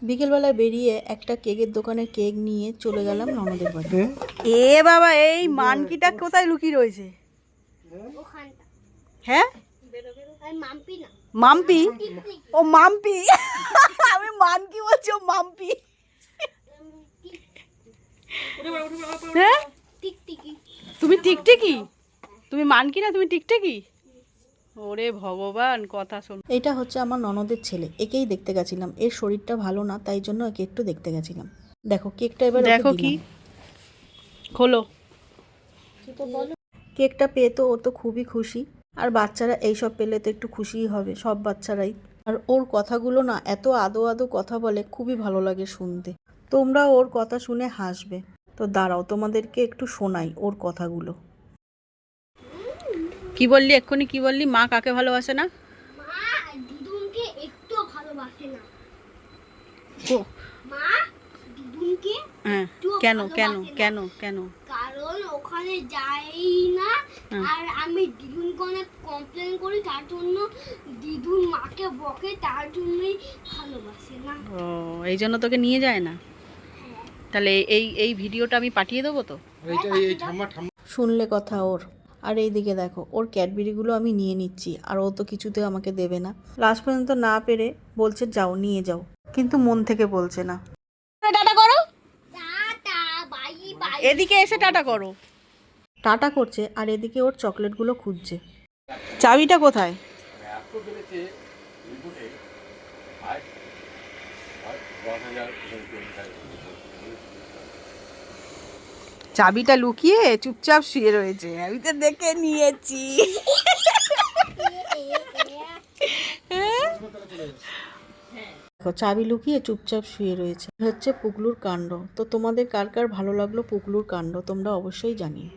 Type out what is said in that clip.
বিকেলবেলায় বেরিয়ে একটা কেকের দোকানে কেক নিয়ে চলে গেলাম ননদের বাড়ি। এ বাবা, এই মানকিটা কোথায় লুকিয়ে রয়েছে? হ্যাঁ, মাম্পি। ও মাম্পি, আমি মানকি বলছি, ও মাম্পি। হ্যাঁ, তুমি টিকটিকি? তুমি মানকি না, তুমি টিকটিকি? ওরে ভগবান, কথা শোন। এটা হচ্ছে আমার ননদের ছেলে, একেই দেখতে গেছিলাম। এর শরীরটা ভালো না, তাই জন্য একে একটু দেখতে গেছিলাম। দেখো কেকটা এবার দেখো কি খোলো। কেকটা পেয়ে তো ও তো খুবই খুশি। আর বাচ্চারা এইসব পেলে তো একটু খুশিই হবে, সব বাচ্চারাই। আর ওর কথাগুলো না এত আদো আদো কথা বলে, খুবই ভালো লাগে শুনতে। তোমরা ওর কথা শুনে হাসবে। তো দাঁড়াও, তোমাদেরকে একটু শোনাই ওর কথাগুলো। কি বললি এক্ষুনি? কি বললি? মা কাকে ভালোবাসে না? মা দিদুনকে একটু ভালোবাসে না। মা দিদুনকে হ্যাঁ, কেন কেন কেন কেন? কারণ ওখানে যাই না, আর আমি দিদুনকে অনেক কমপ্লেন করি, তার জন্য দিদুন মাকে বকে, তার জন্যই ভালোবাসে না। ও, এই জন্য তোকে নিয়ে যায় না? তাহলে এই এই ভিডিওটা আমি পাঠিয়ে দেবো তো। শুনলে কথা ওর। আর এইদিকে দেখো, ওর ক্যাডবেরিগুলো আমি নিয়ে নিচ্ছি, আর ও তো কিছুতে আমাকে দেবে না। লাস্ট পর্যন্ত না পেরে বলছে যাও নিয়ে যাও, কিন্তু মন থেকে বলছে না। টাটা করো, টাটা বাই বাই। এদিকে এসে টাটা করো। টাটা করছে, আর এদিকে ওর চকলেটগুলো খুঁজছে। চাবিটা কোথায়? চাবিটা লুকিয়ে চুপচাপ শুয়ে রয়েছে, আমি তো দেখে নিয়েছি। দেখো চাবি লুকিয়ে চুপচাপ শুয়ে রয়েছে। হচ্ছে পুগলুর কাণ্ড। তো তোমাদের কার কার ভালো লাগলো পুগলুর কাণ্ড তোমরা অবশ্যই জানিও।